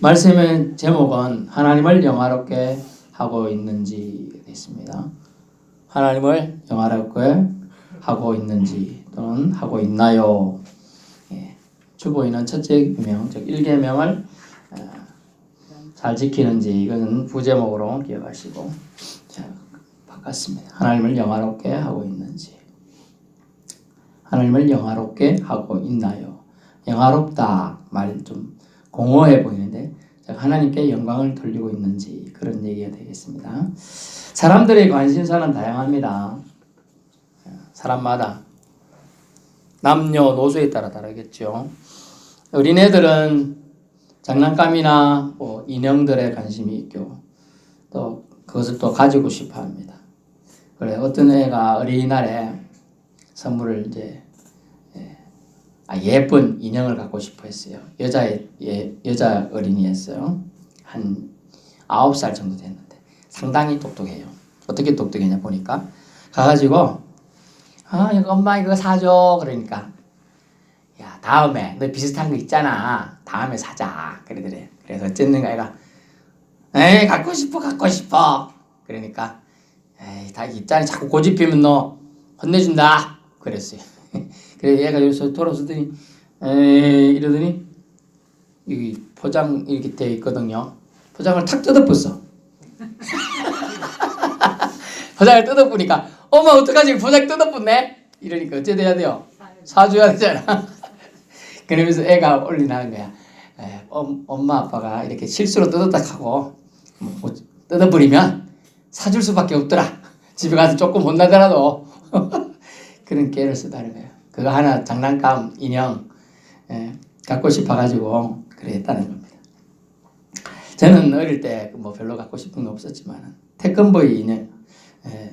말씀의 제목은 하나님을 영화롭게 하고 있는지 있습니다. 하나님을 영화롭게 하고 있는지 또는 하고 있나요? 주보이는 첫째 계명, 즉 1계명을 잘 지키는지 이것은 부제목으로 기억하시고 바꿨습니다. 하나님을 영화롭게 하고 있는지, 하나님을 영화롭게 하고 있나요? 영화롭다 말 좀 공허해 보이는데 하나님께 영광을 돌리고 있는지 그런 얘기가 되겠습니다. 사람들의 관심사는 다양합니다. 사람마다 남녀노소에 따라 다르겠죠. 어린애들은 장난감이나 인형들에 관심이 있고 또 그것을 또 가지고 싶어 합니다. 그래 어떤 애가 어린이날에 선물을 이제 예쁜 인형을 갖고 싶어 했어요. 여자 어린이였어요. 한 9살 정도 됐는데 상당히 똑똑해요. 어떻게 똑똑했냐 보니까 가가지고 이거 엄마 이거 사줘. 그러니까 야 다음에 너 비슷한 거 있잖아. 다음에 사자. 그러더래. 그래서 어쨌는가 애가 갖고 싶어. 그러니까 다 있잖아. 자꾸 고집피면 너 혼내준다. 그랬어요. 그래서 얘가 여기서 돌아서더니 이러더니 여기 포장 이렇게 되어 있거든요. 포장을 탁 뜯어봤어. 포장을 뜯어보니까 엄마 어떡하지? 포장 뜯어봤네? 이러니까 어째 돼야 돼요? 사줘야 되잖아. 그러면서 애가 올리나는 거야. 엄마 아빠가 이렇게 실수로 뜯었다 하고 뜯어버리면 사줄 수밖에 없더라. 집에 가서 조금 혼나더라도 그런 깨를 쓰다는 거예요. 그거 하나 장난감 인형 갖고 싶어가지고 그래 했다는 겁니다. 저는 어릴 때 별로 갖고 싶은 거 없었지만 태권브이 인형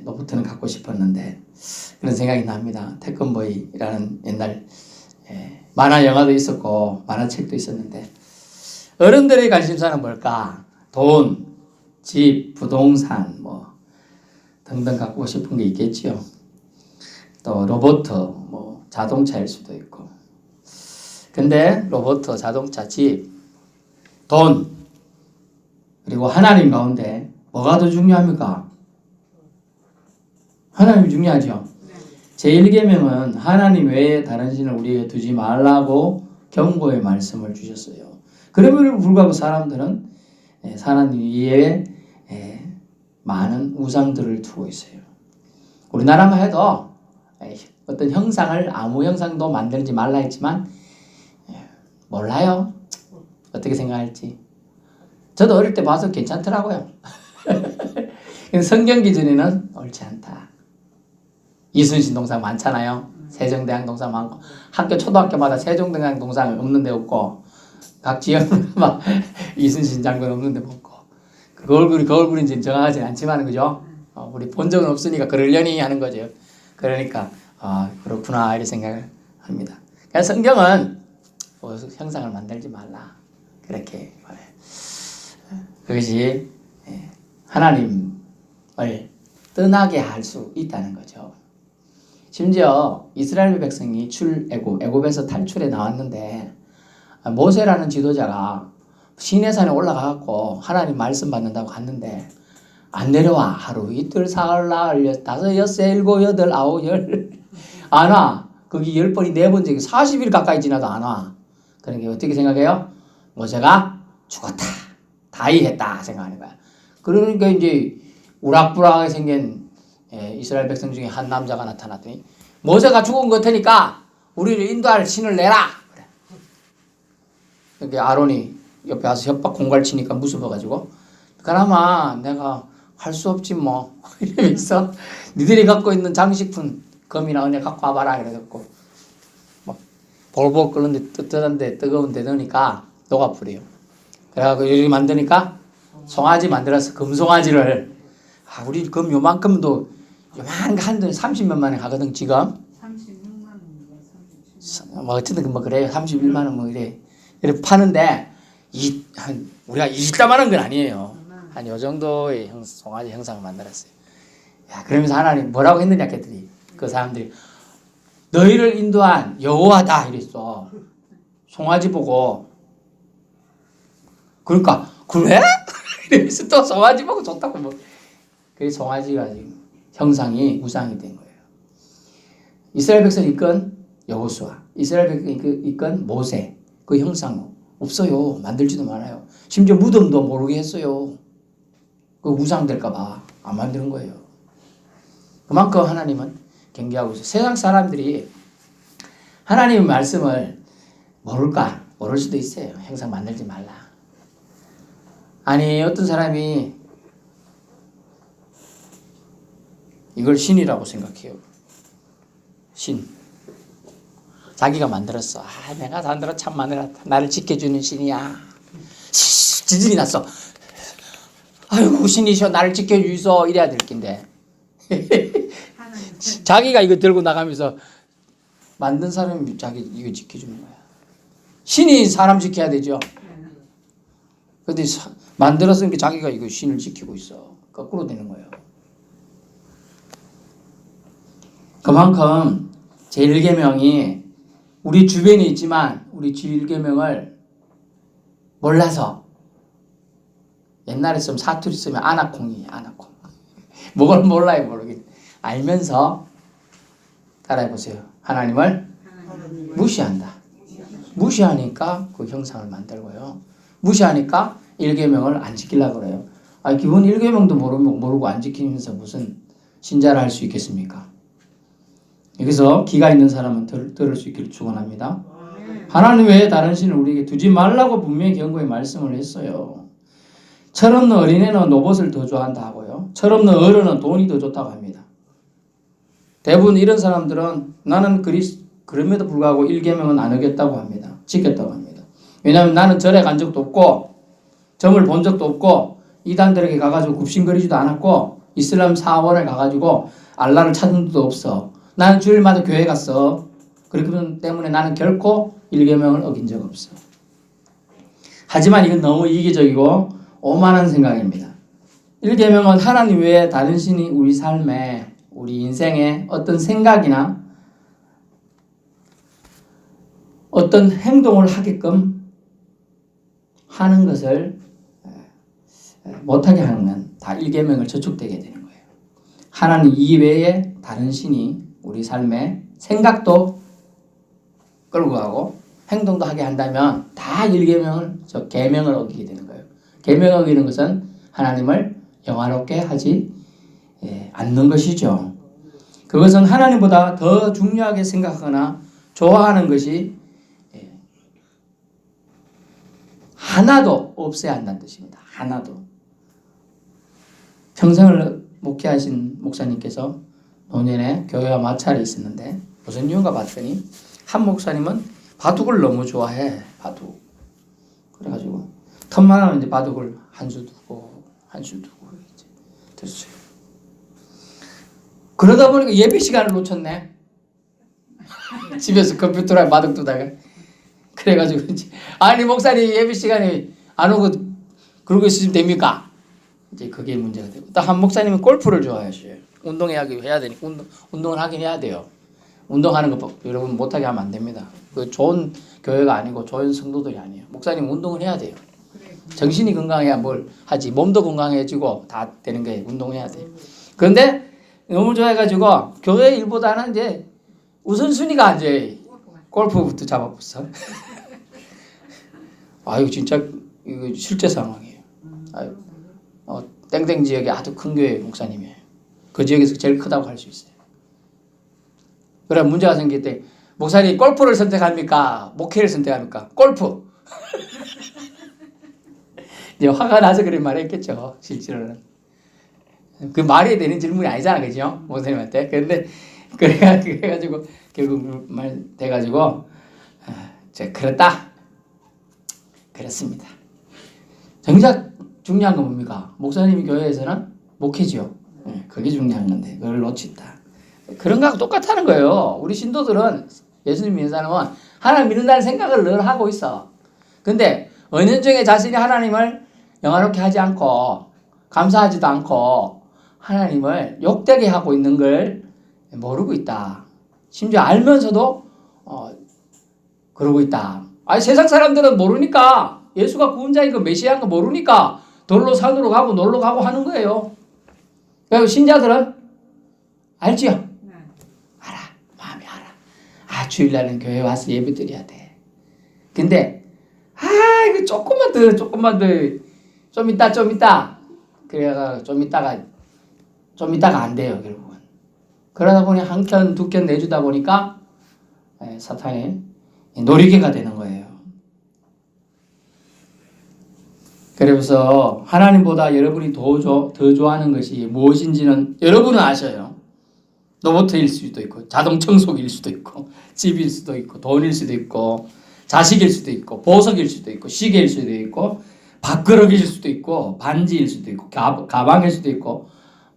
로봇은 갖고 싶었는데 그런 생각이 납니다. 태권브이라는 옛날 만화 영화도 있었고 만화책도 있었는데 어른들의 관심사는 뭘까? 돈, 집, 부동산 등등 갖고 싶은 게 있겠지요. 또 로봇, 자동차일 수도 있고. 근데 로봇, 자동차, 집, 돈, 그리고 하나님 가운데 뭐가 더 중요합니까? 하나님이 중요하죠. 제1계명은 하나님 외에 다른 신을 우리에게 두지 말라고 경고의 말씀을 주셨어요. 그럼에도 불구하고 사람들은 하나님 외에 많은 우상들을 두고 있어요. 우리나라만 해도 어떤 형상을 아무 형상도 만들지 말라 했지만 몰라요. 어떻게 생각할지. 저도 어릴 때 봐서 괜찮더라고요. 성경 기준에는 옳지 않다. 이순신 동상 많잖아요. 세종대왕 동상 많고 학교 초등학교마다 세종대왕 동상 없는 데 없고 각 지역마다 이순신 장군 없는 데 없고 그 얼굴인지는 정확하지는 않지만 그죠? 우리 본 적은 없으니까 그러려니 하는 거죠. 그러니까 그렇구나 이런 생각을 합니다. 그래서 성경은 형상을 만들지 말라 그렇게 말해요. 그것이 하나님을 떠나게 할 수 있다는 거죠. 심지어 이스라엘 백성이 애굽에서 탈출해 나왔는데 모세라는 지도자가 시내산에 올라가갖고 하나님 말씀 받는다고 갔는데 안 내려와. 하루 이틀 사흘 나흘 다섯 여섯 일곱 여덟 아홉 열 안 와. 거기 10번이 4번 적이 40일 가까이 지나도 안 와. 그러니까 어떻게 생각해요? 모세가 죽었다. 다이했다 생각하는 거야. 그러니까 이제 우락부락하게 생긴 이스라엘 백성 중에 한 남자가 나타났더니 모세가 죽은 것 같으니까 우리를 인도할 신을 내라. 그래. 그러니까 아론이 옆에 와서 협박 공갈 치니까 무서워가지고 그나마 내가 할 수 없지 뭐 이러면서 니들이 갖고 있는 장식품 금이나 은혜 갖고 와봐라 이래갖고 막 볼볼 끓는데 뜨뜻한데 뜨거운데 넣으니까 녹아버려요. 그래갖고 이렇게 만드니까 송아지 만들어서 금송아지를 우리 금 요만큼도 요만한 거 한 돈 30몇만 원 가거든 지금 36만 원인가 어쨌든 그래요. 31만 원 이래 파는데 우리가 20만 원 건 아니에요. 한 요 정도의 송아지 형상을 만들었어요. 그러면서 하나님 뭐라고 했느냐 했더니 그 사람들이 너희를 인도한 여호와다 이랬어. 송아지 보고 그러니까 그래? 이러면서 또 송아지 보고 좋다고 뭐. 그래서 송아지가 지금 형상이 우상이 된 거예요. 이스라엘 백성을 이끈 여호수아, 이스라엘 백성을 이끈 모세, 그 형상 없어요. 만들지도 말아요. 심지어 무덤도 모르게 했어요. 그 우상 될까봐 안 만드는 거예요. 그만큼 하나님은 경계하고 있어요. 세상 사람들이 하나님의 말씀을 모를까? 모를 수도 있어요. 형상 만들지 말라. 아니 어떤 사람이 이걸 신이라고 생각해요. 신. 자기가 만들었어. 아, 내가 만들어 참 만들었다. 나를 지켜주는 신이야. 지진이 났어. 아이고 신이셔 나를 지켜주소 이래야 될 낀데. 자기가 이거 들고 나가면서 만든 사람이 자기 이거 지켜주는 거야. 신이 사람 지켜야 되죠. 근데 만들었으니까 자기가 이거 신을 지키고 있어. 거꾸로 되는 거예요. 그만큼 제1계명이 우리 주변에 있지만 우리 제1계명을 몰라서 옛날에 쓰면 사투리 쓰면 아나콩이에요. 아나콩. 뭐를 몰라요. 모르겠. 알면서 따라해보세요. 하나님을 무시한다. 무시하니까 그 형상을 만들고요. 무시하니까 1계명을 안 지키려고 그래요. 아니, 기본 1계명도 모르고 안 지키면서 무슨 신자를 할 수 있겠습니까? 여기서 기가 있는 사람은 들을 수 있기를 축원합니다. 하나님 외에 다른 신을 우리에게 두지 말라고 분명히 경고의 말씀을 했어요. 철없는 어린애는 노봇을 더 좋아한다 하고요. 철없는 어른은 돈이 더 좋다고 합니다. 대부분 이런 사람들은 나는 그럼에도 불구하고 1계명은 안 어겼다고 합니다. 지켰다고 합니다. 왜냐하면 나는 절에 간 적도 없고 점을 본 적도 없고 이단들에게 가가지고 굽신거리지도 않았고 이슬람 사원에 가가지고 알라를 찾은 적도 없어. 나는 주일마다 교회 갔어. 그렇기 때문에 나는 결코 1계명을 어긴 적 없어. 하지만 이건 너무 이기적이고 오만한 생각입니다. 1계명은 하나님 외에 다른 신이 우리 삶에 우리 인생에 어떤 생각이나 어떤 행동을 하게끔 하는 것을 못하게 하면 다 1계명을 저촉되게 되는 거예요. 하나님 이외에 다른 신이 우리 삶에 생각도 끌고 가고 행동도 하게 한다면 다 1계명을 계명을 어기게 되는 거예요. 계명을 어기는 것은 하나님을 영화롭게 하지 않는 것이죠. 그것은 하나님보다 더 중요하게 생각하거나 좋아하는 것이 하나도 없어야 한다는 뜻입니다. 하나도. 평생을 목회하신 목사님께서 노년에 교회와 마찰이 있었는데 무슨 이유인가 봤더니 한 목사님은 바둑을 너무 좋아해. 바둑. 그래가지고 틈만 하면 이제 바둑을 한 수 두고 이제 됐어요. 그러다 보니까 예배 시간을 놓쳤네. 집에서 컴퓨터랑 바둑 두다가 그래가지고 이제 아니 목사님 예배 시간에 안 오고 그러고 있으면 됩니까? 이제 그게 문제가 되고 또 한 목사님은 골프를 좋아하셔요. 해야 되니까 운동을 하긴 해야 돼요. 운동하는 거 여러분 못하게 하면 안 됩니다. 그 좋은 교회가 아니고 좋은 성도들이 아니에요. 목사님 운동을 해야 돼요. 정신이 건강해야 뭘 하지. 몸도 건강해지고 다 되는 게 운동해야 돼요. 그런데 너무 좋아해가지고 교회 일보다는 이제 우선순위가 안 돼. 골프부터 잡아봤어. 아유 진짜 이거 실제 상황이에요. 아유, 땡땡 지역에 아주 큰 교회 목사님이에요. 그 지역에서 제일 크다고 할 수 있어요. 그래 문제가 생길 때 목사님 골프를 선택합니까? 목회를 선택합니까? 골프. 이제 화가 나서 그런 말을 했겠죠. 실제로는. 그 말이 되는 질문이 아니잖아. 그죠? 목사님한테. 그런데 그래가지고 결국 말 돼가지고 그렇다. 그렇습니다. 정작 중요한 건 뭡니까? 목사님이 교회에서는 목회지요. 그게 중요한 건데 그걸 놓친다. 그런 거하고 똑같다는 거예요. 우리 신도들은 예수님 믿는 사람은 하나님 믿는다는 생각을 늘 하고 있어. 근데 은연중에 자신이 하나님을 영화롭게 하지 않고 감사하지도 않고 하나님을 욕되게 하고 있는 걸 모르고 있다. 심지어 알면서도 그러고 있다. 아니 세상 사람들은 모르니까 예수가 구원자인 거 메시아인 거 모르니까 돌로 산으로 가고 놀러 가고 하는 거예요. 그리고 신자들은 알지요? 네. 알아. 마음이 알아. 아, 주일날은 교회 와서 예배 드려야 돼. 근데 이거 조금만 더 좀 이따 그래가 좀 이따가 안 돼요, 결국은. 그러다 보니 한 켠 두 켠 내주다 보니까 사탄의 놀이개가 되는 거예요. 그래서 하나님보다 여러분이 더 좋아하는 것이 무엇인지는 여러분은 아셔요. 로봇일 수도 있고, 자동 청소기일 수도 있고, 집일 수도 있고, 돈일 수도 있고, 자식일 수도 있고, 보석일 수도 있고, 시계일 수도 있고, 밥그릇일 수도 있고, 반지일 수도 있고, 가방일 수도 있고,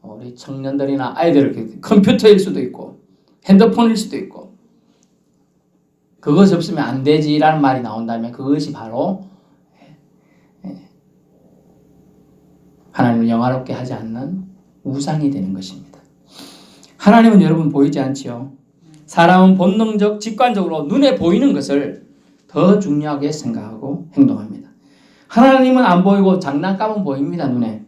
우리 청년들이나 아이들 컴퓨터일 수도 있고, 핸드폰일 수도 있고, 그것 없으면 안 되지라는 말이 나온다면 그것이 바로 하나님을 영화롭게 하지 않는 우상이 되는 것입니다. 하나님은 여러분 보이지 않지요? 사람은 본능적, 직관적으로 눈에 보이는 것을 더 중요하게 생각하고 행동합니다. 하나님은 안 보이고 장난감은 보입니다. 눈에.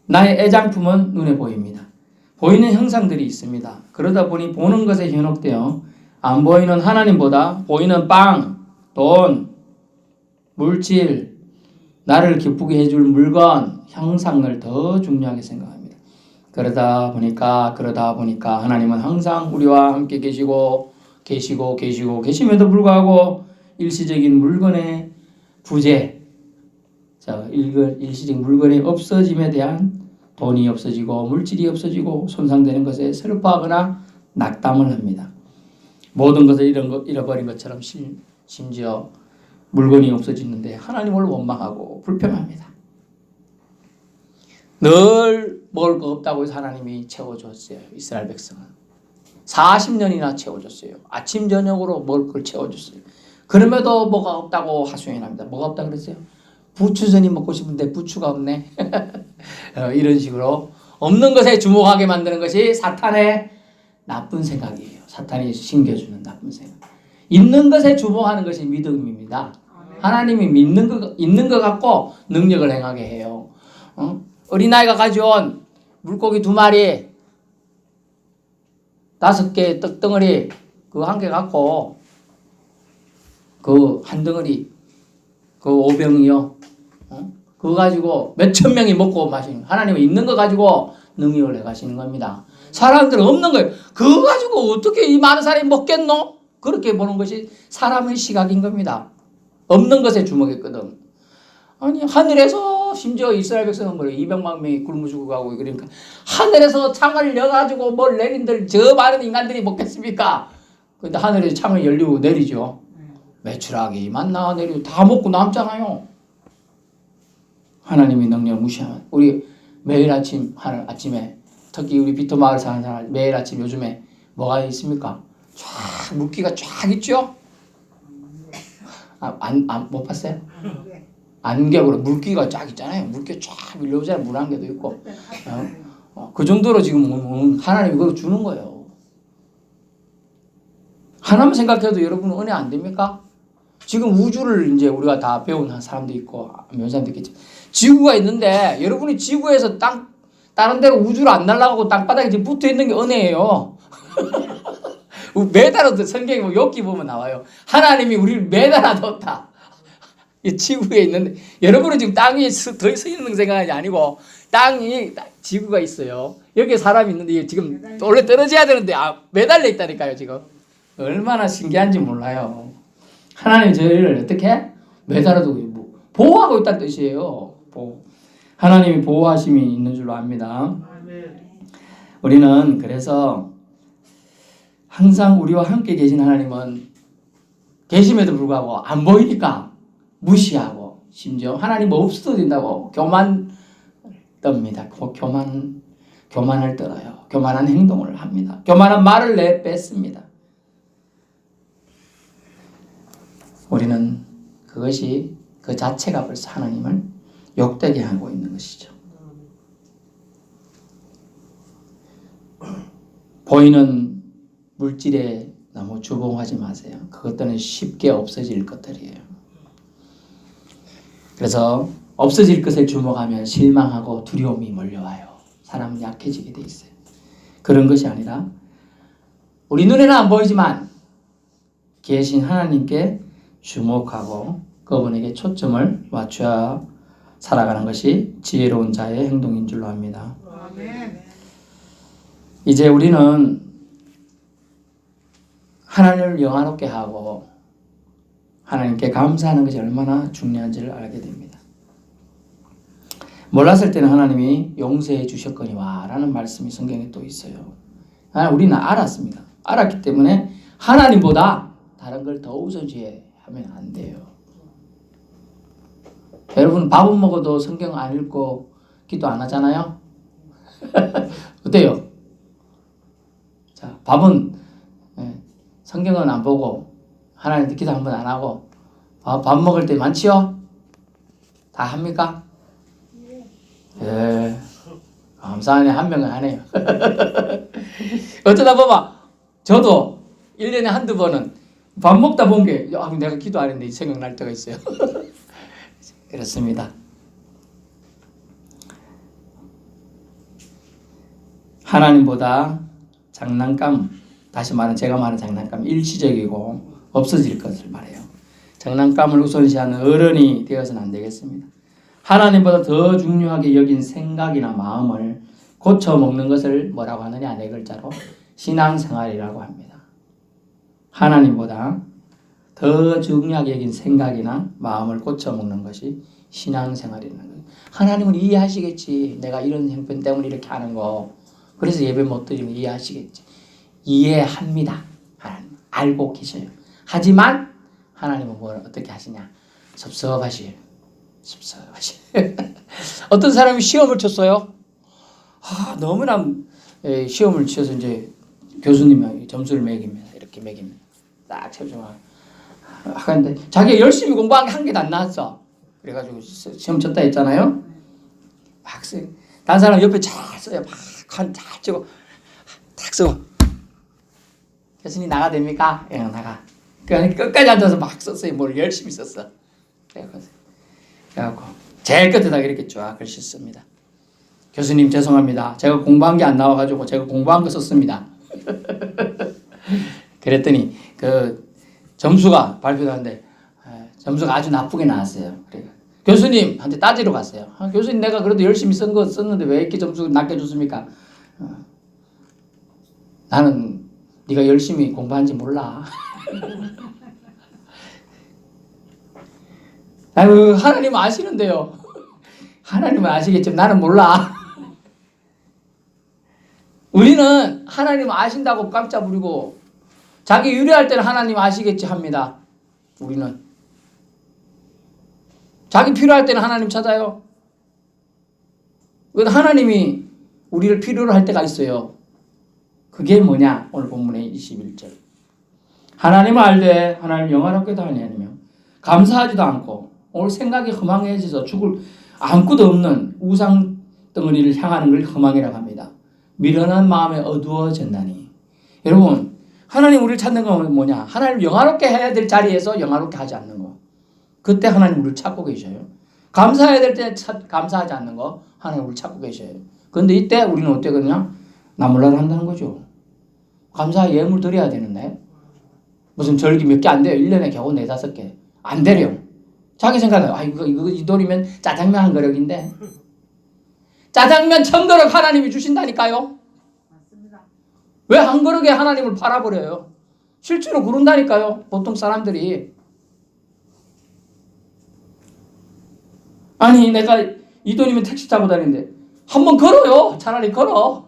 나의 애장품은 눈에 보입니다. 보이는 형상들이 있습니다. 그러다 보니 보는 것에 현혹되어 안 보이는 하나님보다 보이는 빵, 돈, 물질, 나를 기쁘게 해줄 물건, 형상을 더 중요하게 생각합니다. 그러다 보니까 하나님은 항상 우리와 함께 계심에도 불구하고 일시적인 물건의 부재, 일시적인 물건의 없어짐에 대한 돈이 없어지고 물질이 없어지고 손상되는 것에 슬퍼하거나 낙담을 합니다. 모든 것을 잃어버린 것처럼 심지어 물건이 없어지는데 하나님을 원망하고 불평합니다. 늘 먹을 거 없다고 해서 하나님이 채워줬어요. 이스라엘 백성은 40년이나 채워줬어요. 아침 저녁으로 먹을 걸 채워줬어요. 그럼에도 뭐가 없다고 하소연합니다. 뭐가 없다 그랬어요? 부추전이 먹고 싶은데 부추가 없네. 이런 식으로 없는 것에 주목하게 만드는 것이 사탄의 나쁜 생각이에요. 사탄이 심겨주는 나쁜 생각. 있는 것에 주목하는 것이 믿음입니다. 하나님이 있는 것 갖고 능력을 행하게 해요. 어린아이가 가져온 물고기 2마리, 5개 떡덩어리, 그 1개 갖고 그 한 덩어리, 그 5병이요. 그거 가지고 몇천 명이 먹고 마시는, 하나님은 있는 거 가지고 능력을 해가시는 겁니다. 사람들은 없는 거예요. 그거 가지고 어떻게 이 많은 사람이 먹겠노? 그렇게 보는 것이 사람의 시각인 겁니다. 없는 것에 주목했거든. 아니 하늘에서 심지어 이스라엘 백성은 뭐래 200만 명이 굶어 죽어가고 그러니까 하늘에서 창을 열어가지고 뭘 내린들 저 많은 인간들이 먹겠습니까? 근데 하늘에서 창을 열리고 내리죠. 매출하게 이만나 내리고 다 먹고 남잖아요. 하나님의 능력을 무시하면 우리 매일 아침에 특히 우리 비토마을 사는 사람 매일 아침 요즘에 뭐가 있습니까? 쫙 물기가 쫙 있죠? 못 봤어요? 안개로 물기가 쫙 있잖아요. 물기 쫙 밀려오잖아요. 물안개도 있고. 그 정도로 지금 하나님이 그걸 주는 거예요. 하나만 생각해도 여러분은 은혜 안 됩니까? 지금 우주를 이제 우리가 다 배운 사람도 있고, 몇 사람도 있겠지. 지구가 있는데, 여러분이 지구에서 다른 데로 우주로 안 날아가고 땅바닥에 지금 붙어 있는 게 은혜예요. 매달아도 성경에 뭐 욥기 보면 나와요. 하나님이 우리를 매달아뒀다. 이 지구에 있는데 여러분은 지금 땅 위에 서 있는 생각이 아니고 지구가 있어요. 여기에 사람이 있는데 지금 원래 떨어져야 되는데 매달려 있다니까요. 지금 얼마나 신기한지 몰라요. 하나님이 저희를 어떻게 매달아두고 보호하고 있다는 뜻이에요. 하나님이 보호하심이 있는 줄로 압니다. 우리는 그래서 항상 우리와 함께 계신 하나님은 계심에도 불구하고 안 보이니까 무시하고 심지어 하나님 없어도 된다고 교만 떱니다. 교만을 떨어요. 교만한 행동을 합니다. 교만한 말을 내뱉습니다. 우리는 그것이 그 자체가 벌써 하나님을 욕되게 하고 있는 것이죠. 보이는 물질에 너무 주봉하지 마세요. 그것들은 쉽게 없어질 것들이에요. 그래서 없어질 것을 주목하면 실망하고 두려움이 몰려와요. 사람은 약해지게 돼 있어요. 그런 것이 아니라 우리 눈에는 안 보이지만 계신 하나님께 주목하고 그분에게 초점을 맞춰 살아가는 것이 지혜로운 자의 행동인 줄로 압니다. 아멘. 이제 우리는 하나님을 영화롭게 하고 하나님께 감사하는 것이 얼마나 중요한지를 알게 됩니다. 몰랐을 때는 하나님이 용서해 주셨거니와 라는 말씀이 성경에 또 있어요. 우리는 알았습니다. 알았기 때문에 하나님보다 다른 걸 더 우선시하면 안 돼요. 여러분 밥은 먹어도 성경 안 읽고 기도 안 하잖아요. 어때요? 자, 밥은 성경은 안 보고 하나님께 기도 한 번 안 하고 밥 먹을 때 많지요? 다 합니까? 예. 감사하네. 한 명은 안 해요. 어쩌다 보면 저도 1년에 한두 번은 밥 먹다 본 게 내가 기도 안 했는데 생각날 때가 있어요. 그렇습니다. 하나님보다 장난감, 다시 말하면 제가 말하는 장난감 일시적이고 없어질 것을 말해요. 장난감을 우선시하는 어른이 되어서는 안 되겠습니다. 하나님보다 더 중요하게 여긴 생각이나 마음을 고쳐먹는 것을 뭐라고 하느냐? 네 글자로 신앙생활이라고 합니다. 하나님보다 더 중요하게 여긴 생각이나 마음을 고쳐먹는 것이 신앙생활이라는 거예요. 하나님은 이해하시겠지. 내가 이런 형편 때문에 이렇게 하는 거. 그래서 예배 못 드리면 이해하시겠지. 이해합니다. 하나님 알고 계셔요. 하지만 하나님은 뭘 어떻게 하시냐? 섭섭하시요. 어떤 사람이 시험을 쳤어요. 너무나 시험을 치어서 이제 교수님이 점수를 매깁니다. 이렇게 매깁니다. 딱 채워주면 하는데 자기가 열심히 공부한 게 한 개도 안 나왔어. 그래가지고 시험 쳤다 했잖아요. 학생 다른 사람 옆에 잘 써요. 잘 쓰고 딱 쓰고 교수님 나가 됩니까? 예, 나가. 그냥 끝까지 앉아서 막 썼어요. 뭘 열심히 썼어. 그래갖고 제일 끝에다 이렇게 쫙 글씨 씁니다. 교수님 죄송합니다. 제가 공부한 게 안 나와가지고 제가 공부한 거 썼습니다. 그랬더니 그 점수가 발표하는데 점수가 아주 나쁘게 나왔어요. 그래 교수님한테 따지러 갔어요. 교수님 내가 그래도 열심히 쓴 거 썼는데 왜 이렇게 점수 낮게 줬습니까? 나는 네가 열심히 공부한지 몰라. 아유, 하나님은 아시는데요. 하나님은 아시겠지만 나는 몰라. 우리는 하나님은 아신다고 깜짝 부리고 자기 유리할 때는 하나님 아시겠지 합니다. 우리는 자기 필요할 때는 하나님 찾아요. 하나님이 우리를 필요로 할 때가 있어요. 그게 뭐냐? 오늘 본문의 21절. 하나님을 알되 하나님 영화롭게도 하니 아니며 감사하지도 않고 오늘 생각이 허망해져서 죽을 아무것도 없는 우상 덩어리를 향하는 걸 허망이라고 합니다. 미련한 마음에 어두워졌나니. 여러분 하나님 우리를 찾는 건 뭐냐? 하나님 영화롭게 해야 될 자리에서 영화롭게 하지 않는 거. 그때 하나님 우리를 찾고 계셔요. 감사해야 될 때 감사하지 않는 거 하나님 우리를 찾고 계셔요. 그런데 이때 우리는 어떻게 그냥 나몰라를 한다는 거죠. 감사 예물 드려야 되는데 무슨 절기 몇 개 안 돼요. 1년에 겨우 4-5개. 안 되래요. 자기 생각에 이거 이 돈이면 짜장면 한 그릇인데 짜장면 1000그릇 하나님이 주신다니까요. 맞습니다. 왜 한 그릇에 하나님을 팔아버려요? 실제로 그런다니까요. 보통 사람들이. 아니 내가 이 돈이면 택시 타고 다니는데 한번 걸어요. 차라리 걸어.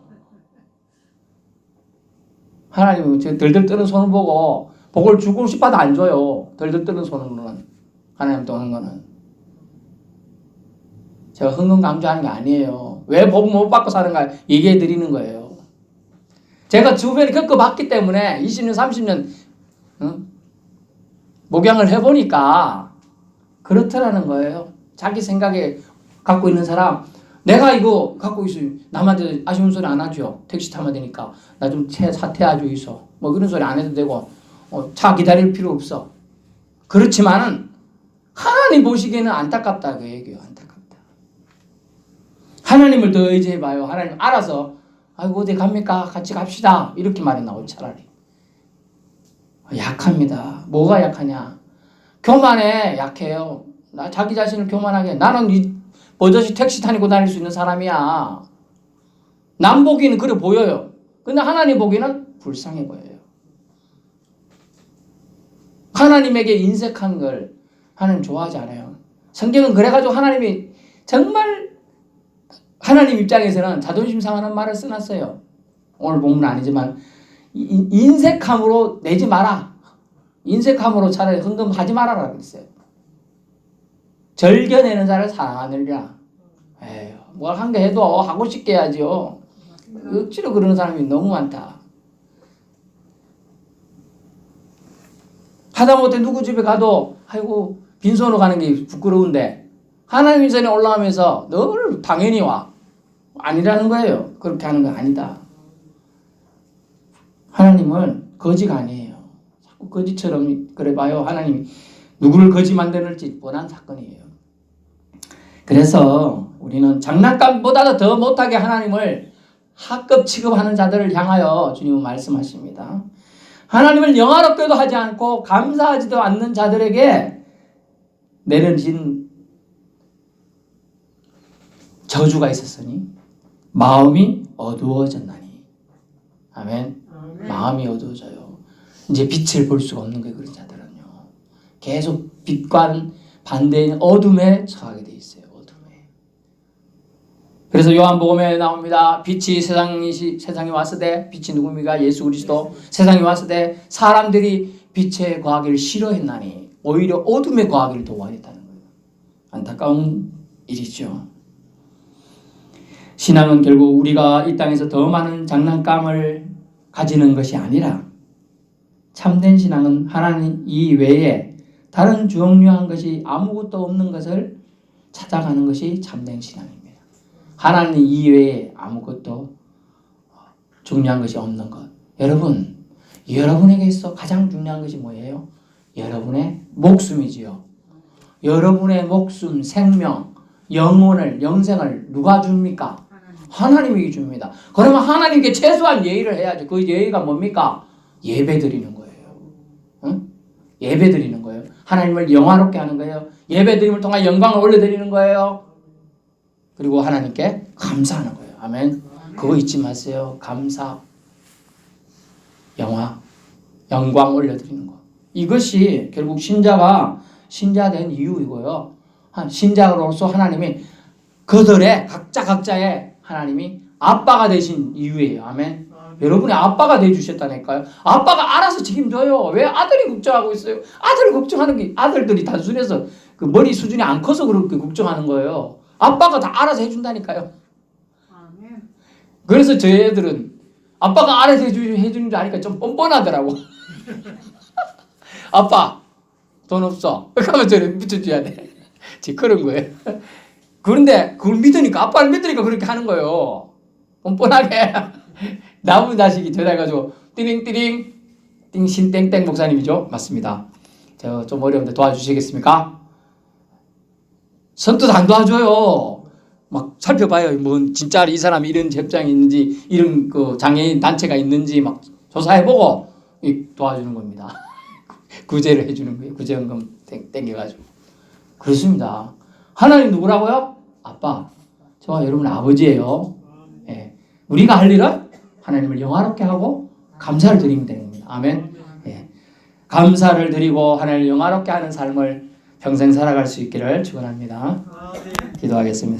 하나님은 덜덜 뜨는 손을 보고 복을 주고 싶어도 안 줘요. 덜덜 뜨는 손으로는. 하나님 도는 거는. 제가 흥분 강조하는 게 아니에요. 왜 복 못 받고 사는가 얘기해 드리는 거예요. 제가 주변에 겪어봤기 때문에 20년 30년 목양을 해보니까 그렇더라는 거예요. 자기 생각에 갖고 있는 사람 내가 이거 갖고 있으면 남한테 아쉬운 소리 안 하죠. 택시 타면 되니까 나 좀 사퇴하죠 있어. 뭐 그런 소리 안 해도 되고 차 기다릴 필요 없어. 그렇지만은 하나님 보시기에는 안타깝다 그 얘기예요. 안타깝다. 하나님을 더 의지해봐요. 하나님 알아서 아이고 어디 갑니까? 같이 갑시다. 이렇게 말이 나오고 차라리. 약합니다. 뭐가 약하냐? 교만에 약해요. 나 자기 자신을 교만하게 나는 버젓이 택시 타고 다닐 수 있는 사람이야. 남 보기는 그래 보여요. 근데 하나님 보기는 불쌍해 보여요. 하나님에게 인색한 걸 하나님 좋아하지 않아요. 성경은 그래가지고 하나님이 정말 하나님 입장에서는 자존심 상하는 말을 써놨어요. 오늘 본문은 아니지만 인색함으로 내지 마라. 인색함으로 차라리 헌금하지 말아라 그랬어요. 절겨내는 자를 사랑하느니라. 에휴, 뭘 한 개 해도 하고 싶게 해야죠. 억지로 그러는 사람이 너무 많다. 하다못해 누구 집에 가도 아이고 빈손으로 가는 게 부끄러운데 하나님 전에 올라가면서 늘 당연히 와. 아니라는 거예요. 그렇게 하는 거 아니다. 하나님은 거지가 아니에요. 자꾸 거지처럼 그래봐요. 하나님이 누구를 거지 만드는지 뻔한 사건이에요. 그래서 우리는 장난감보다도 더 못하게 하나님을 하급 취급하는 자들을 향하여 주님은 말씀하십니다. 하나님을 영화롭게도 하지 않고 감사하지도 않는 자들에게 내려진 저주가 있었으니 마음이 어두워졌나니. 아멘. 마음이 어두워져요. 이제 빛을 볼 수가 없는 거예요. 그런 자들은요. 계속 빛과는 반대인 어둠에 처하게 돼 있어요. 어둠에. 그래서 요한복음에 나옵니다. 빛이 세상에 왔을 때 빛이 누굽니까? 예수 그리스도. 세상에 왔을 때 사람들이 빛에 거하기를 싫어했나니 오히려 어둠에 거하기를 도와했다는 거예요. 안타까운 일이죠. 신앙은 결국 우리가 이 땅에서 더 많은 장난감을 가지는 것이 아니라 참된 신앙은 하나님 이외에 다른 중요한 것이 아무것도 없는 것을 찾아가는 것이 참된 신앙입니다. 하나님 이외에 아무것도 중요한 것이 없는 것. 여러분, 여러분에게 있어 가장 중요한 것이 뭐예요? 여러분의 목숨이지요. 여러분의 목숨, 생명, 영혼을, 영생을 누가 줍니까? 하나님이 줍니다. 그러면 하나님께 최소한 예의를 해야죠. 그 예의가 뭡니까? 예배 드리는 거예요. 응? 예배 드리는 거예요. 하나님을 영화롭게 하는 거예요. 예배 드림을 통해 영광을 올려드리는 거예요. 그리고 하나님께 감사하는 거예요. 아멘. 그거 잊지 마세요. 감사, 영광 올려드리는 거. 이것이 결국 신자가 신자된 이유이고요. 신자로서 하나님이 그들의 각자의 하나님이 아빠가 되신 이유예요. 아멘. 여러분이 아빠가 되주셨다니까요. 아빠가 알아서 책임져요. 왜 아들이 걱정하고 있어요? 아들 걱정하는 게 아들들이 단순해서 그 머리 수준이 안 커서 그렇게 걱정하는 거예요. 아빠가 다 알아서 해준다니까요. 그래서 저희 애들은 아빠가 알아서 해주는 줄 아니까 좀 뻔뻔하더라고. 아빠 돈 없어. 그러면 저를 붙여줘야 돼. 그런 거예요. 그런데 그걸 믿으니까 아빠를 믿으니까 그렇게 하는 거예요. 뻔뻔하게. 남은 자식이 전화해가지고 띠링띠링 띵신땡땡 목사님이죠. 맞습니다. 제가 좀 어려운데 도와주시겠습니까? 선뜻 안 도와줘요. 막 살펴봐요. 뭐 진짜 이 사람이 이런 접장이 있는지 이런 그 장애인 단체가 있는지 막 조사해보고 도와주는 겁니다. 구제를 해주는 거예요. 구제연금 땡겨가지고. 그렇습니다. 하나님 누구라고요? 아빠. 저와 여러분의 아버지예요. 예. 우리가 할 일은 하나님을 영화롭게 하고 감사를 드리면 되는 겁니다. 아멘. 예. 감사를 드리고 하나님을 영화롭게 하는 삶을 평생 살아갈 수 있기를 축원합니다. 기도하겠습니다.